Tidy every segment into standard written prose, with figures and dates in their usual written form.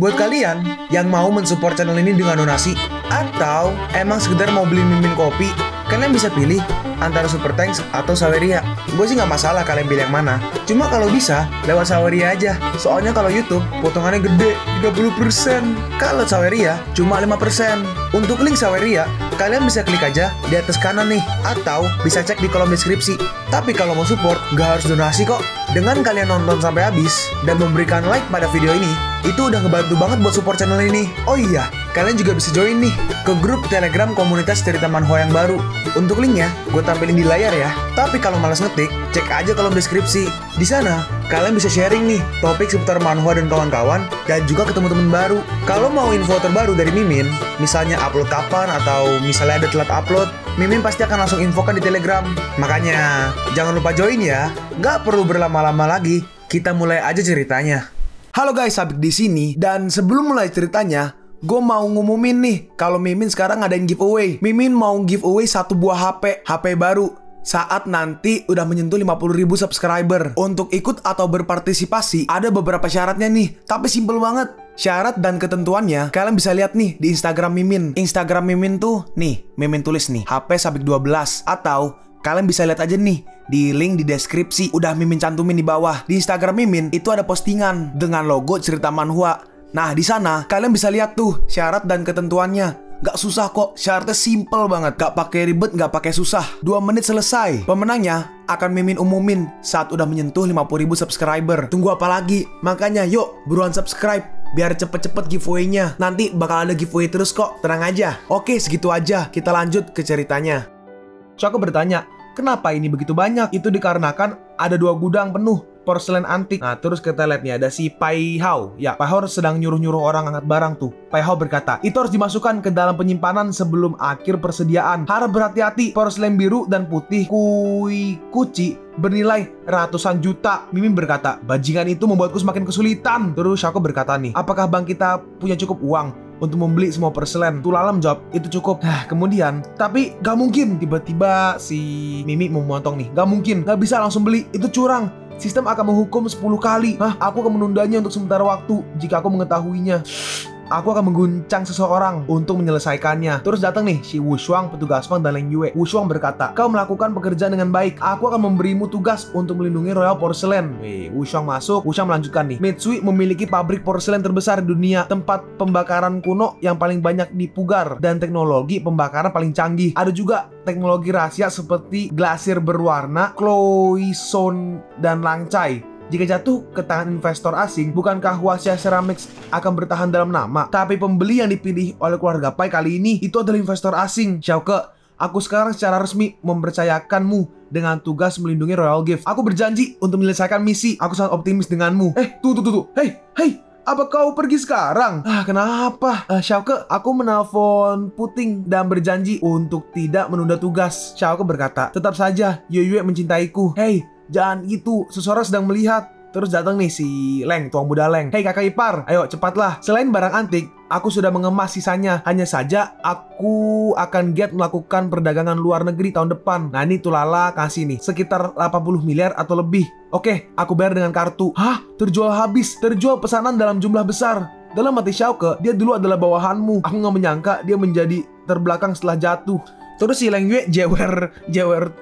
Buat kalian yang mau mensupport channel ini dengan donasi, atau emang sekedar mau beli mimin kopi, kalian bisa pilih antara Super Thanks atau Saweria. Gue sih nggak masalah kalian pilih yang mana. Cuma kalau bisa, lewat Saweria aja. Soalnya kalau YouTube, potongannya gede, 30%. Kalau Saweria, cuma 5%. Untuk link Saweria, kalian bisa klik aja di atas kanan nih. Atau bisa cek di kolom deskripsi. Tapi kalau mau support, nggak harus donasi kok. Dengan kalian nonton sampai habis, dan memberikan like pada video ini, itu udah ngebantu banget buat support channel ini. Oh iya, kalian juga bisa join nih ke grup Telegram komunitas cerita manhwa yang baru. Untuk linknya, gue tampilin di layar ya. Tapi kalau malas ngetik, cek aja kolom deskripsi. Di sana, kalian bisa sharing nih topik seputar manhwa dan kawan-kawan, dan juga ketemu teman baru. Kalau mau info terbaru dari Mimin, misalnya upload kapan atau misalnya ada telat upload, Mimin pasti akan langsung infokan di Telegram. Makanya, jangan lupa join ya. Nggak perlu berlama-lama lagi, kita mulai aja ceritanya. Halo guys, Sabik di sini, dan sebelum mulai ceritanya, gue mau ngumumin nih kalau Mimin sekarang ngadain giveaway. Mimin mau giveaway satu buah HP baru saat nanti udah menyentuh 50.000 subscriber. Untuk ikut atau berpartisipasi ada beberapa syaratnya nih, tapi simple banget. Syarat dan ketentuannya kalian bisa lihat nih di Instagram Mimin. Instagram Mimin tuh nih, Mimin tulis nih HP Sabik 12, atau kalian bisa lihat aja nih di link di deskripsi, udah Mimin cantumin di bawah. Di Instagram Mimin itu ada postingan dengan logo cerita manhwa. Nah, di sana kalian bisa lihat tuh syarat dan ketentuannya. Gak susah kok, syaratnya simple banget. Gak pakai ribet, gak pakai susah. 2 menit selesai. Pemenangnya akan Mimin umumin saat udah menyentuh 50.000 subscriber. Tunggu apa lagi? Makanya yuk, buruan subscribe biar cepet-cepet giveaway-nya. Nanti bakal ada giveaway terus kok, tenang aja. Oke, segitu aja. Kita lanjut ke ceritanya. Choco bertanya, kenapa ini begitu banyak? Itu dikarenakan ada 2 gudang penuh porselen antik. Nah, terus kita lihat nih ada si Pai Hao. Ya, Pai Hao sedang nyuruh-nyuruh orang angkat barang tuh. Pai Hao berkata, itu harus dimasukkan ke dalam penyimpanan sebelum akhir persediaan. Harap berhati-hati, porselen biru dan putih kuci bernilai ratusan juta. Mimin berkata, bajingan itu membuatku semakin kesulitan. Terus Shako berkata nih, apakah bang kita punya cukup uang untuk membeli semua porselen? Tulalam jawab, itu cukup. Kemudian, tapi gak mungkin. Tiba-tiba si Mimi memotong nih, gak mungkin, gak bisa langsung beli, itu curang. Sistem akan menghukum 10 kali. Aku akan menundanya untuk sementara waktu jika aku mengetahuinya. Aku akan mengguncang seseorang untuk menyelesaikannya. Terus datang nih si Wu Shuang, petugas bank dan Leng Yue. Wu Shuang berkata, kau melakukan pekerjaan dengan baik. Aku akan memberimu tugas untuk melindungi Royal Porcelain. Wu Shuang masuk. Wu Shuang melanjutkan nih. Mitsui memiliki pabrik porselen terbesar di dunia, tempat pembakaran kuno yang paling banyak dipugar, dan teknologi pembakaran paling canggih. Ada juga teknologi rahasia seperti glasir berwarna, Cloison, dan Langcai. Jika jatuh ke tangan investor asing, bukankah Huaxia Ceramics akan bertahan dalam nama? Tapi pembeli yang dipilih oleh keluarga Pai kali ini itu adalah investor asing. Xiaoke, aku sekarang secara resmi mempercayakanmu dengan tugas melindungi Royal Gift. Aku berjanji untuk menyelesaikan misi. Aku sangat optimis denganmu. Tuh. Hei. Apa kau pergi sekarang? Kenapa? Xiaoke, aku menelpon Puting dan berjanji untuk tidak menunda tugas. Xiaoke berkata, tetap saja Yue mencintaiku. Hei, jangan gitu, seseorang sedang melihat. Terus datang nih si Leng, tuang muda Leng. Hei kakak ipar, ayo cepatlah. Selain barang antik, aku sudah mengemas sisanya. Hanya saja aku akan giat melakukan perdagangan luar negeri tahun depan. Nah ini Tulala kasih nih sekitar 80 miliar atau lebih. Oke, aku bayar dengan kartu. Terjual habis. Terjual pesanan dalam jumlah besar. Dalam hati Xiaoke, dia dulu adalah bawahanmu. Aku gak menyangka dia menjadi terbelakang setelah jatuh. Terus si Leng Yue jewer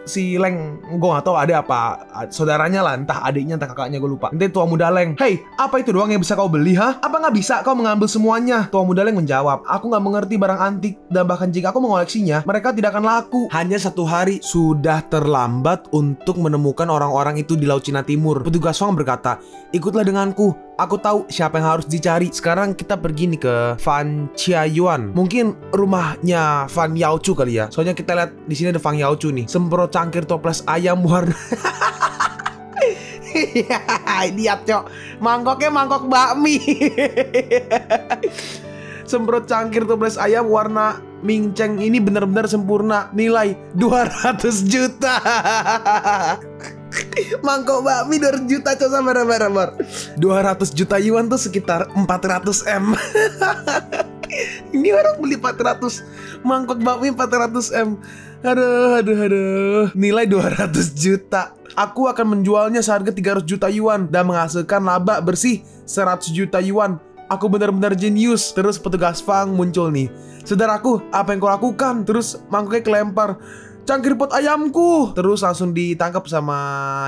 si Leng, gue gak tahu ada apa saudaranya lah, entah adiknya entah kakaknya, gue lupa. Nanti tua muda Leng, hei, apa itu doang yang bisa kau beli Apa gak bisa kau mengambil semuanya? Tua muda Leng menjawab, aku gak mengerti barang antik, dan bahkan jika aku mengoleksinya, mereka tidak akan laku. Hanya 1 hari sudah terlambat untuk menemukan orang-orang itu di Laut Cina Timur. Petugas Wang berkata, ikutlah denganku. Aku tahu siapa yang harus dicari. Sekarang kita pergi nih ke Fan Chiayuan. Mungkin rumahnya Fan Yaochu kali ya. Soalnya kita lihat di sini ada Fan Yaochu nih. Semprot cangkir toples ayam warna. Lihat cok, mangkoknya mangkok bakmi. Semprot cangkir toples ayam warna minceng ini benar-benar sempurna. Nilai 200 juta. Mangkok bakmi 200 juta coba, sabar. 200 juta yuan tuh sekitar 400 M. Ini orang beli 400 mangkok bakmi 400 M. Aduh. Nilai 200 juta. Aku akan menjualnya seharga 300 juta yuan dan menghasilkan laba bersih 100 juta yuan aku benar-benar jenius. Terus petugas Fang muncul nih. Saudaraku, apa yang kau lakukan? Terus mangkuknya kelempar. Cangkir pot ayamku. Terus langsung ditangkap sama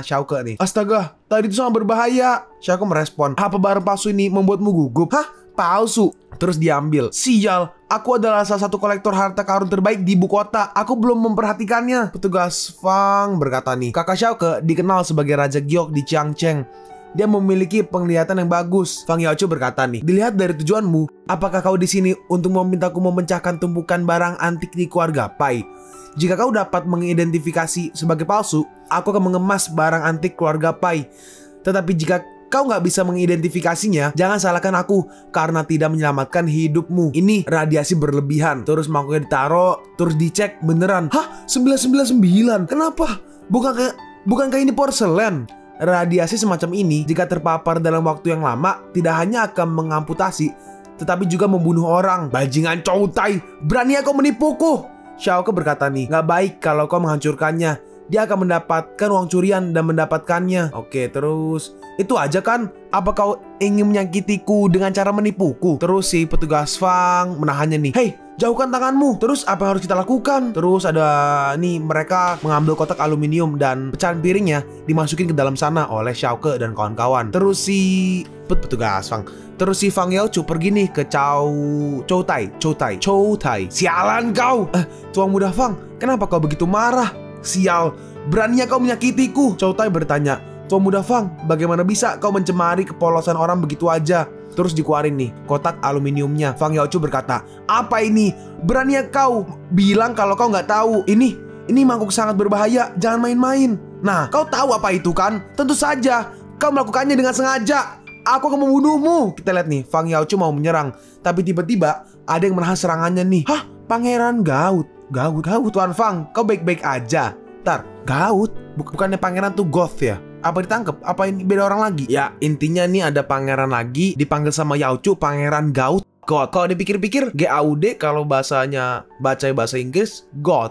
Xiaoke nih. Astaga, tadi itu sangat berbahaya. Xiaoke merespon, apa barang palsu ini membuatmu gugup? Hah? Palsu? Terus diambil. Sial, aku adalah salah satu kolektor harta karun terbaik di ibu kota. Aku belum memperhatikannya. Petugas Fang berkata nih, kakak Xiaoke dikenal sebagai Raja Giok di Changcheng. Dia memiliki penglihatan yang bagus. Fang Yaochu berkata nih, dilihat dari tujuanmu, apakah kau di sini untuk memintaku memecahkan tumpukan barang antik di keluarga Pai? Jika kau dapat mengidentifikasi sebagai palsu, aku akan mengemas barang antik keluarga Pai. Tetapi jika kau nggak bisa mengidentifikasinya, jangan salahkan aku karena tidak menyelamatkan hidupmu. Ini radiasi berlebihan. Terus mangkuknya ditaruh, terus dicek beneran. Hah? 999? Kenapa? Bukankah ini porselen? Radiasi semacam ini jika terpapar dalam waktu yang lama tidak hanya akan mengamputasi, tetapi juga membunuh orang. Bajingan Chow Tai, berani kau menipuku? Xiaoke berkata nih, nggak baik kalau kau menghancurkannya. Dia akan mendapatkan uang curian dan mendapatkannya. Oke, terus itu aja kan? Apa kau ingin menyakitiku dengan cara menipuku? Terus si petugas Fang menahannya nih. Hei, jauhkan tanganmu. Terus apa yang harus kita lakukan? Terus ada nih, mereka mengambil kotak aluminium dan pecahan piringnya dimasukin ke dalam sana oleh Xiaoke dan kawan-kawan. Terus si petugas Fang, terus si Fang Yaochu pergi nih ke Chow Tai. Sialan kau. Tuan muda Fang, kenapa kau begitu marah? Sial, beraninya kau menyakitiku. Chow Tai bertanya, Tuan muda Fang, bagaimana bisa kau mencemari kepolosan orang begitu aja? Terus dikeluarin nih kotak aluminiumnya. Fang Yaochu berkata, apa ini? Beraninya kau bilang kalau kau nggak tahu. Ini mangkuk sangat berbahaya, jangan main-main. Nah, kau tahu apa itu kan? Tentu saja, kau melakukannya dengan sengaja. Aku akan membunuhmu. Kita lihat nih, Fang Yaochu mau menyerang, tapi tiba-tiba ada yang menahan serangannya nih. Hah? Pangeran Gaut, Tuan Fang, kau baik-baik aja. Ntar, Gaut? Bukannya pangeran tuh Goth ya? Apa ditangkap? Apa ini beda orang lagi? Ya, intinya nih ada pangeran lagi, dipanggil sama Yaochu Pangeran Gaut. God. Kalau dipikir-pikir, GAUD kalau bahasanya bahasa Inggris, Goth.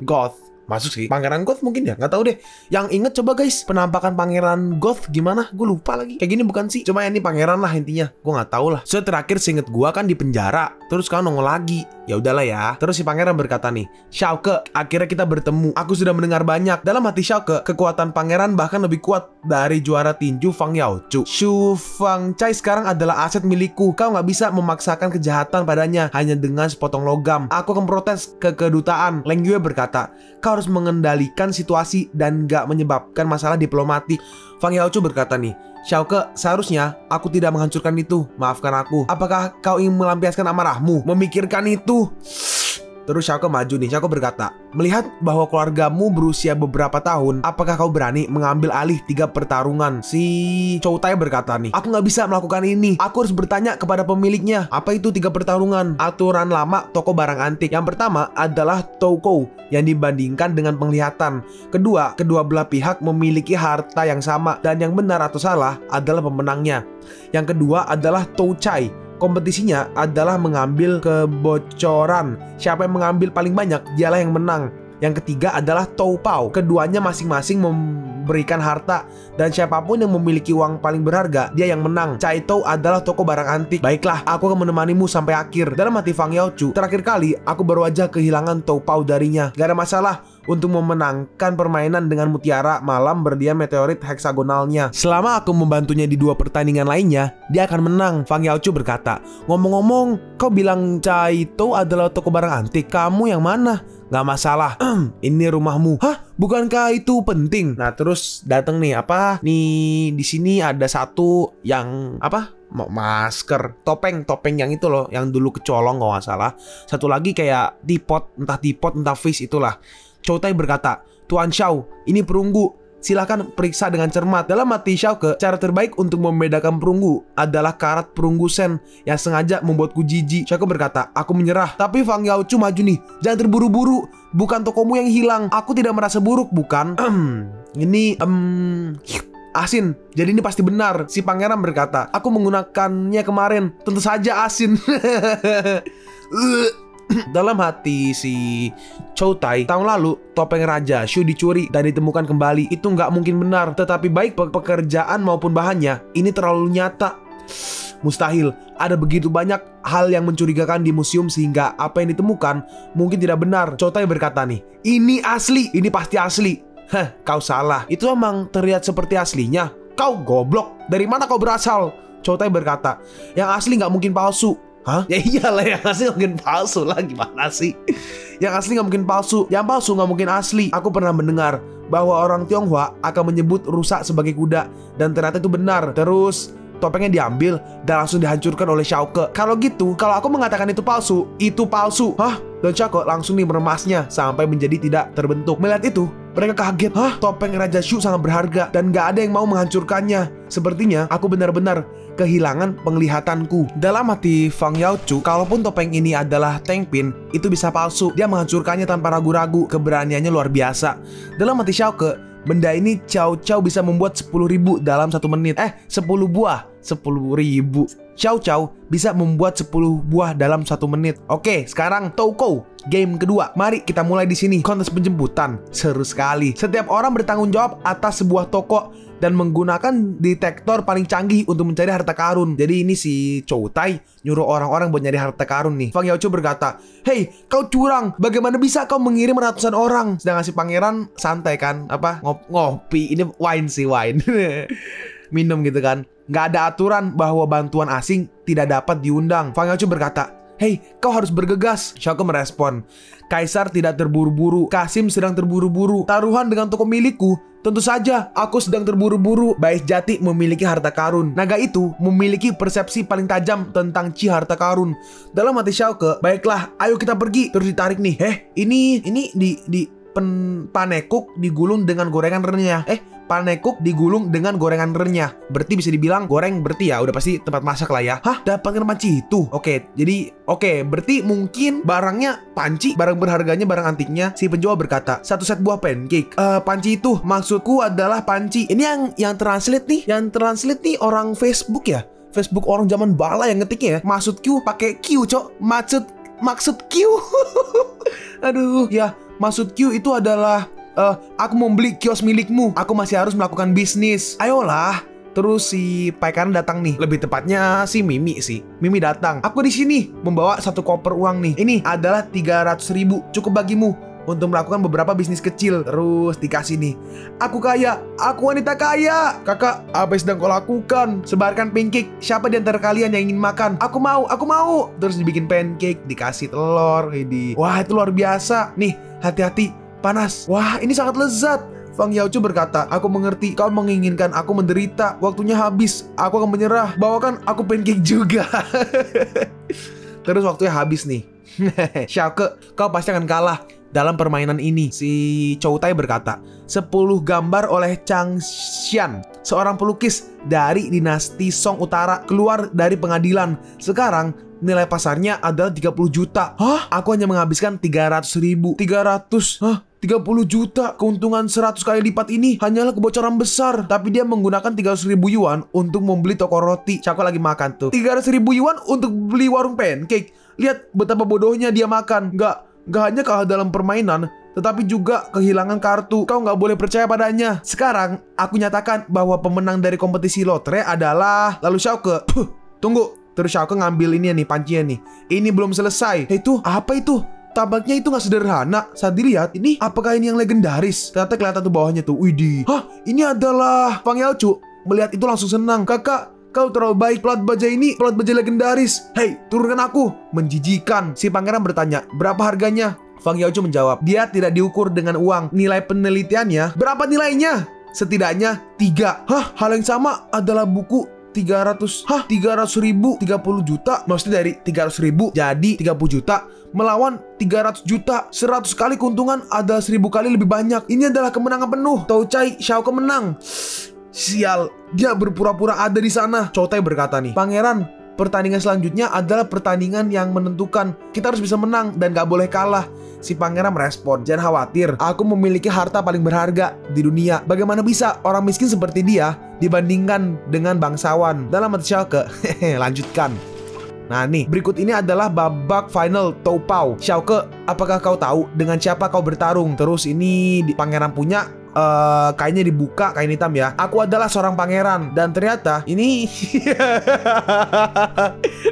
Masuk sih. Pangeran Goth mungkin ya, nggak tahu deh. Yang inget coba guys, penampakan Pangeran Goth gimana? Gue lupa lagi. Kayak gini bukan sih? Cuma ini pangeran lah intinya. Gue nggak tahu lah. So terakhir seinget gue kan di penjara. Terus kan nongol lagi. Ya udahlah ya. Terus si pangeran berkata nih, Xiaoke, akhirnya kita bertemu. Aku sudah mendengar banyak. Dalam hati Xiaoke, kekuatan pangeran bahkan lebih kuat dari juara tinju Fang Yaochu. Shu Fangcai sekarang adalah aset milikku. Kau nggak bisa memaksakan kejahatan padanya hanya dengan sepotong logam. Aku akan protes ke kedutaan. Leng Yue berkata, kau harus mengendalikan situasi dan nggak menyebabkan masalah diplomatik. Fang Yaochu berkata nih, Xiaoke, seharusnya aku tidak menghancurkan itu. Maafkan aku. Apakah kau ingin melampiaskan amarahmu? Memikirkan itu. Terus Xiaoke maju nih. Xiaoke berkata, melihat bahwa keluargamu berusia beberapa tahun, apakah kau berani mengambil alih 3 pertarungan? Si Chow Tai berkata nih, aku nggak bisa melakukan ini. Aku harus bertanya kepada pemiliknya. Apa itu 3 pertarungan? Aturan lama toko barang antik. Yang pertama adalah toko yang dibandingkan dengan penglihatan. Kedua belah pihak memiliki harta yang sama dan yang benar atau salah adalah pemenangnya. Yang kedua adalah Touchai. Kompetisinya adalah mengambil kebocoran. Siapa yang mengambil paling banyak, dialah yang menang. Yang ketiga adalah Toupao. Keduanya masing-masing memberikan harta, dan siapapun yang memiliki uang paling berharga, dia yang menang. Caito adalah toko barang antik. Baiklah, aku akan menemanimu sampai akhir. Dalam hati Fang Yaochu, terakhir kali aku baru aja kehilangan Toupao darinya. Gak ada masalah untuk memenangkan permainan dengan mutiara malam berdiam meteorit heksagonalnya. Selama aku membantunya di 2 pertandingan lainnya, dia akan menang. Fang Yaochu berkata, ngomong-ngomong, kau bilang Caito adalah toko barang antik. Kamu yang mana? Gak masalah. Ini rumahmu. Hah? Bukankah itu penting? Nah, terus datang nih nih di sini ada satu yang masker, topeng yang itu loh, yang dulu kecolong kalau nggak salah. Satu lagi kayak tipot entah face itulah. Chow Tai berkata, Tuan Xiao, ini perunggu. Silahkan periksa dengan cermat. Dalam hati Xiaoke, cara terbaik untuk membedakan perunggu adalah karat perunggu sen yang sengaja membuatku jijik. Xiaoke berkata, aku menyerah. Tapi Fang Yaochu maju nih. Jangan terburu-buru. Bukan tokomu yang hilang. Aku tidak merasa buruk, bukan? Ini asin. Jadi ini pasti benar. Si pangeran berkata, aku menggunakannya kemarin. Tentu saja asin. Dalam hati si Chow Tai, tahun lalu topeng Raja Shu dicuri dan ditemukan kembali. Itu nggak mungkin benar. Tetapi baik pekerjaan maupun bahannya, ini terlalu nyata. Mustahil, ada begitu banyak hal yang mencurigakan di museum sehingga apa yang ditemukan mungkin tidak benar. Chow Tai berkata nih, ini asli, ini pasti asli. Hah, kau salah, itu emang terlihat seperti aslinya. Kau goblok, dari mana kau berasal? Chow Tai berkata, yang asli nggak mungkin palsu. Hah? Ya iyalah, yang asli nggak mungkin palsu lah, gimana sih? Yang asli nggak mungkin palsu, yang palsu nggak mungkin asli. Aku pernah mendengar bahwa orang Tionghoa akan menyebut rusa sebagai kuda, dan ternyata itu benar. Terus topengnya diambil dan langsung dihancurkan oleh Xiaoke. Kalau gitu, kalau aku mengatakan itu palsu, itu palsu. Hah? Dan Xiaoke langsung nih meremasnya sampai menjadi tidak terbentuk. Melihat itu, mereka kaget. Hah? Topeng Raja Shu sangat berharga dan gak ada yang mau menghancurkannya. Sepertinya aku benar-benar kehilangan penglihatanku. Dalam hati Fang Yaochu, kalaupun topeng ini adalah Tengpin, itu bisa palsu. Dia menghancurkannya tanpa ragu-ragu. Keberaniannya luar biasa. Dalam hati Xiaoke, benda ini Cao Cao bisa membuat 10.000 dalam 1 menit. 10 buah 10.000. Cao Cao bisa membuat 10 buah dalam 1 menit. Oke, sekarang Toukou, game kedua. Mari kita mulai di sini. Kontes penjemputan. Seru sekali. Setiap orang bertanggung jawab atas sebuah toko dan menggunakan detektor paling canggih untuk mencari harta karun. Jadi ini si Chow Tai nyuruh orang-orang buat nyari harta karun nih. Fang Yaochu berkata, "Hei, kau curang. Bagaimana bisa kau mengirim ratusan orang?" Sedangkan si pangeran santai kan, apa ngopi. Ini wine sih, wine. Minum gitu kan. Nggak ada aturan bahwa bantuan asing tidak dapat diundang. Fang Yaochu berkata, "Hei, kau harus bergegas." Xiaoke merespon, "Kaisar tidak terburu-buru. Kasim sedang terburu-buru. Taruhan dengan toko milikku. Tentu saja, aku sedang terburu-buru." Bais Jati memiliki harta karun. Naga itu memiliki persepsi paling tajam tentang Ci harta karun. Dalam hati Xiaoke, "Baiklah, ayo kita pergi." Terus ditarik nih. Ini di panekuk digulung dengan gorengan renyah. Panekuk digulung dengan gorengan renyah. Berarti bisa dibilang goreng, berarti ya udah pasti tempat masak lah ya. Hah? Dapatkan panci itu? Oke, berarti mungkin barangnya panci, barang berharganya, barang antiknya. Si penjual berkata, 1 set buah pancake. Panci itu maksudku adalah panci. Ini yang translate nih. Yang translate nih orang Facebook ya. Facebook orang zaman bala yang ngetiknya ya. Maksud Q pakai Q, cok. Maksud Q. Aduh, ya. Maksud Q itu adalah aku mau beli kios milikmu. Aku masih harus melakukan bisnis. Ayolah. Terus si paikaran datang nih. Lebih tepatnya si Mimi sih. Mimi datang. "Aku di sini membawa 1 koper uang nih. Ini adalah 300.000. Cukup bagimu untuk melakukan beberapa bisnis kecil." Terus dikasih nih. "Aku kaya. Aku wanita kaya." "Kakak, apa yang sedang kau lakukan?" "Sebarkan pancake. Siapa di antara kalian yang ingin makan?" Aku mau. Terus dibikin pancake, dikasih telur. Wah, itu luar biasa. "Nih, hati-hati. Panas." "Wah, ini sangat lezat." Fang Yaochu berkata, "Aku mengerti. Kau menginginkan aku menderita. Waktunya habis. Aku akan menyerah. Bawakan aku pancake juga." Terus waktunya habis nih. "Xiaoke, kau pasti akan kalah dalam permainan ini." Si Chow Tai berkata, 10 gambar oleh Chang Xian, seorang pelukis dari dinasti Song Utara, keluar dari pengadilan. Sekarang nilai pasarnya adalah 30 juta. Hah? Aku hanya menghabiskan 300.000. 300? Hah? 30 juta. Keuntungan 100 kali lipat ini hanyalah kebocoran besar. Tapi dia menggunakan 300.000 yuan untuk membeli toko roti. Cako lagi makan tuh. 300.000 yuan untuk beli warung pancake. Lihat betapa bodohnya dia makan. Gak hanya kalah dalam permainan, tetapi juga kehilangan kartu. Kau nggak boleh percaya padanya. Sekarang aku nyatakan bahwa pemenang dari kompetisi lotre adalah... Lalu Xiaoke, tunggu. Terus Xiaoke ngambil ini nih, pancinya nih. Ini belum selesai. Itu apa itu? Tampaknya itu nggak sederhana. Saat dilihat, ini apakah ini yang legendaris? Ternyata kelihatan tuh bawahnya tuh. Widih. Hah? Ini adalah... Fang Yaochu melihat itu langsung senang. "Kakak, kau terlalu baik. Pelat baja ini pelat baja legendaris. Hei, turunkan aku." Menjijikan. Si pangeran bertanya, "Berapa harganya?" Fang Yaochu menjawab, "Dia tidak diukur dengan uang. Nilai penelitiannya." "Berapa nilainya?" "Setidaknya 3. Hah? Hal yang sama adalah buku 300. Hah? 300.000. 30 juta. Maksudnya dari 300.000 jadi 30 juta melawan 300 juta. 100 kali keuntungan adalah 1000 kali lebih banyak. Ini adalah kemenangan penuh. Chow Tai, Xiaoke menang. Sial, dia berpura-pura ada di sana. Chow Tai berkata nih, "Pangeran, pertandingan selanjutnya adalah pertandingan yang menentukan. Kita harus bisa menang dan gak boleh kalah." Si pangeran merespon, "Jangan khawatir, aku memiliki harta paling berharga di dunia. Bagaimana bisa orang miskin seperti dia dibandingkan dengan bangsawan?" Dalam hati Xiaoke, lanjutkan. Nah nih, berikut ini adalah babak final Toupao. Xiaoke, apakah kau tahu dengan siapa kau bertarung? Terus ini pangeran punya kainnya dibuka, kain hitam ya. Aku adalah seorang pangeran dan ternyata ini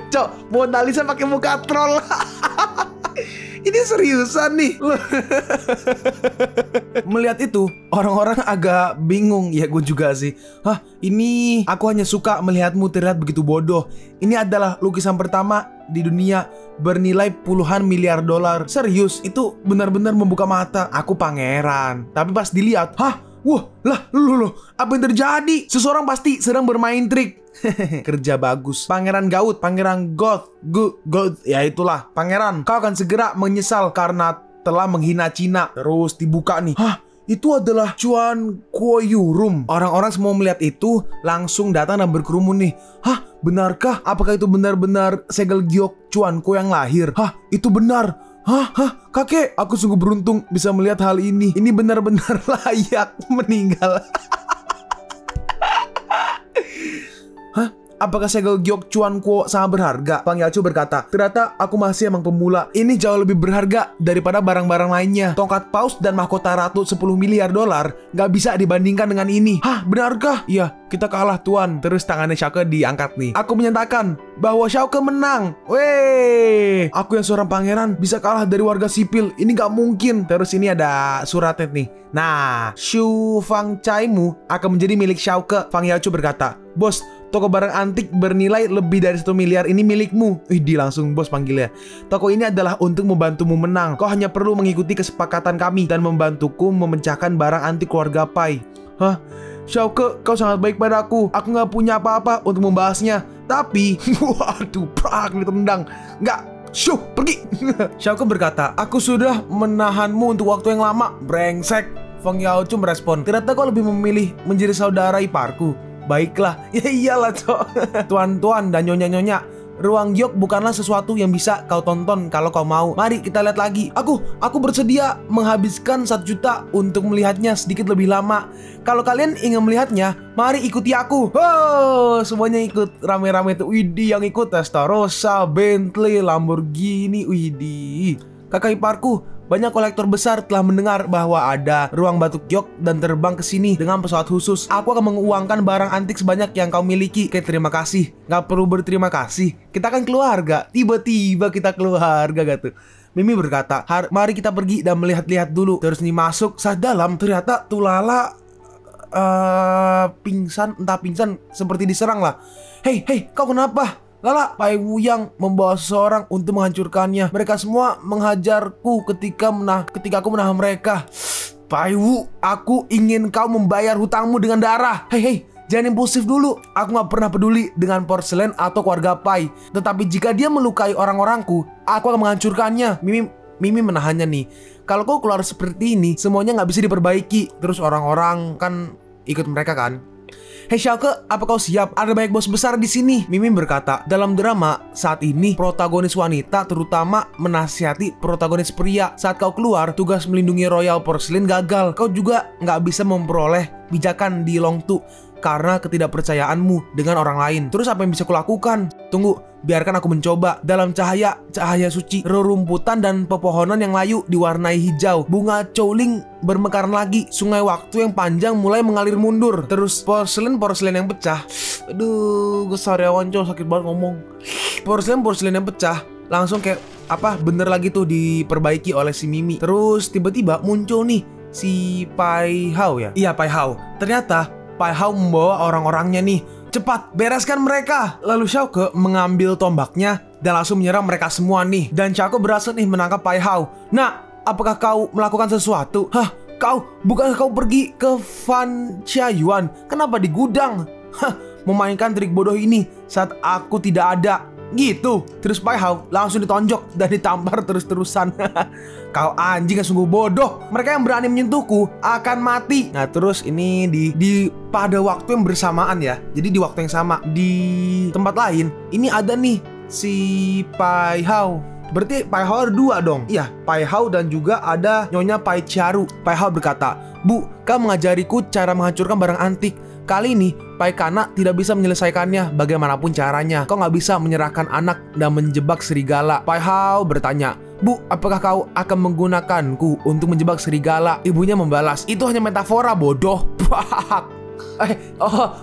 Cok, Mona Lisa pakai muka troll. Ini seriusan nih. Melihat itu, orang-orang agak bingung. Ya gue juga sih. Hah, ini aku hanya suka melihatmu terlihat begitu bodoh. Ini adalah lukisan pertama di dunia bernilai puluhan miliar dolar. Serius, itu benar-benar membuka mata. Aku pangeran. Tapi pas dilihat, hah? Wah, loh, apa yang terjadi? Seseorang pasti sedang bermain trik. Kerja bagus. Pangeran Gaut, Pangeran Goth, ya itulah, pangeran. Kau akan segera menyesal karena telah menghina Cina. Terus dibuka nih. Hah? Itu adalah Chuan Kuoyurum. Orang-orang semua melihat itu langsung datang dan berkerumun nih. Hah? Benarkah? Apakah itu benar-benar segel giok Chuan Ko yang lahir? Hah? Itu benar. Hah? Kakek, aku sungguh beruntung bisa melihat hal ini. Ini benar-benar layak meninggal. Hah? Apakah segel giok Chuan Ko sangat berharga? Fang Yachu berkata, ternyata aku masih emang pemula. Ini jauh lebih berharga daripada barang-barang lainnya. Tongkat paus dan mahkota ratu 10 miliar dolar gak bisa dibandingkan dengan ini. Hah, benarkah? Iya, kita kalah tuan. Terus tangannya Xiaoke diangkat nih. Aku menyatakan bahwa Xiaoke menang. Weh, aku yang seorang pangeran bisa kalah dari warga sipil. Ini gak mungkin. Terus ini ada suratnya nih. Nah, Shu Fang Chaimu akan menjadi milik Xiaoke. Fang Yachu berkata, bos, toko barang antik bernilai lebih dari 1 miliar ini milikmu. Wih, langsung bos panggilnya. Toko ini adalah untuk membantumu menang. Kau hanya perlu mengikuti kesepakatan kami dan membantuku memecahkan barang antik keluarga Pai. Hah? Xiaoke, kau sangat baik padaku. Aku nggak punya apa-apa untuk membahasnya. Tapi, waduh, prak, ditendang. Nggak, syuh, pergi. Xiaoke berkata, aku sudah menahanmu untuk waktu yang lama. Brengsek. Fang Yaochu merespon, ternyata kau lebih memilih menjadi saudara iparku. Baiklah, ya iyalah cok. Tuan-tuan dan nyonya-nyonya, ruang giok bukanlah sesuatu yang bisa kau tonton kalau kau mau. Mari kita lihat lagi. Aku bersedia menghabiskan 1 juta untuk melihatnya sedikit lebih lama. Kalau kalian ingin melihatnya, mari ikuti aku. Oh, semuanya ikut rame-rame tuh. Widih, yang ikut Testarossa, Bentley, Lamborghini. Widih. Kakak iparku, banyak kolektor besar telah mendengar bahwa ada ruang batu giok dan terbang ke sini dengan pesawat khusus. Aku akan menguangkan barang antik sebanyak yang kau miliki. Oke, terima kasih. Gak perlu berterima kasih. Kita kan keluarga. Tiba-tiba kita keluarga gitu. Mimi berkata, mari kita pergi dan melihat-lihat dulu. Terus nih masuk saat dalam, ternyata Tulala pingsan, entah pingsan, seperti diserang lah. Hei, kau kenapa? Lala, Pai Wuyang membawa seseorang untuk menghancurkannya. Mereka semua menghajarku ketika aku menahan mereka. Pai Wu, aku ingin kau membayar hutangmu dengan darah. Hei, jangan impulsif dulu. Aku gak pernah peduli dengan porselen atau keluarga Pai. Tetapi jika dia melukai orang-orangku, aku akan menghancurkannya. Mimi menahannya nih. Kalau kau keluar seperti ini, semuanya gak bisa diperbaiki. Terus orang-orang kan ikut mereka kan. Hei Xiaoke, apa kau siap? Ada banyak bos besar di sini. Mimin berkata, dalam drama saat ini protagonis wanita terutama menasihati protagonis pria. Saat kau keluar, tugas melindungi Royal Porcelain gagal. Kau juga nggak bisa memperoleh pijakan di Longtu karena ketidakpercayaanmu dengan orang lain. Terus apa yang bisa kulakukan? Tunggu, biarkan aku mencoba. Dalam cahaya suci, rerumputan dan pepohonan yang layu diwarnai hijau. Bunga Chouling bermekaran lagi. Sungai waktu yang panjang mulai mengalir mundur. Terus porselen yang pecah. Aduh, gue sariawan cow, sakit banget ngomong. Porselen yang pecah langsung kayak bener lagi tuh diperbaiki oleh si Mimi. Terus tiba-tiba muncul nih si Pai Hao ya. Iya, Pai Hao. Ternyata Pai Hao membawa orang-orangnya nih. Cepat, bereskan mereka. Lalu Xiaoke mengambil tombaknya dan langsung menyerang mereka semua nih. Dan Xiaoke berhasil nih menangkap Pai Hao. Nah, apakah kau melakukan sesuatu? Hah, bukankah kau pergi ke Fan Qiayuan? Kenapa di gudang? Hah, memainkan trik bodoh ini saat aku tidak ada. Gitu. Terus Pai Hao langsung ditonjok dan ditampar terus-terusan. Kau anjing yang sungguh bodoh. Mereka yang berani menyentuhku akan mati. Nah terus ini di pada waktu yang bersamaan ya. Jadi di waktu yang sama di tempat lain ini ada nih si Pai Hao. Berarti Pai Hao ada 2 dong. Iya, Pai Hao dan juga ada Nyonya Pai Chiaru. Pai Hao berkata, Bu, kau mengajariku cara menghancurkan barang antik. Kali ini Pai Kana tidak bisa menyelesaikannya bagaimanapun caranya. Kau nggak bisa menyerahkan anak dan menjebak serigala. Pai Hao bertanya, Bu, apakah kau akan menggunakanku untuk menjebak serigala? Ibunya membalas, itu hanya metafora bodoh.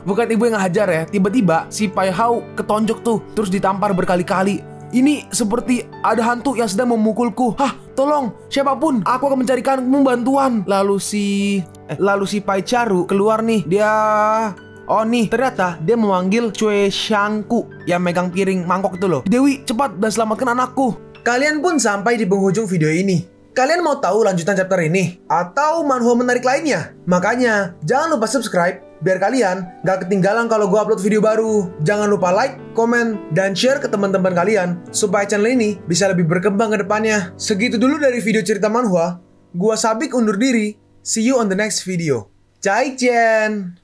Bukan ibu yang ngajar ya. Tiba-tiba si Pai Hao ketonjok tuh, terus ditampar berkali-kali. Ini seperti ada hantu yang sedang memukulku. Hah, tolong, siapapun, aku akan mencarikanmu bantuan. Lalu si Pai Charu keluar nih. Ternyata dia memanggil Cui Shangku yang megang piring mangkok itu loh. Dewi, cepat dan selamatkan anakku. Kalian pun sampai di penghujung video ini. Kalian mau tahu lanjutan chapter ini? Atau manhwa menarik lainnya? Makanya, jangan lupa subscribe biar kalian gak ketinggalan kalau gue upload video baru. Jangan lupa like, komen, dan share ke teman-teman kalian supaya channel ini bisa lebih berkembang ke depannya. Segitu dulu dari video cerita manhwa. Gua Sabik undur diri. See you on the next video. Zaijian.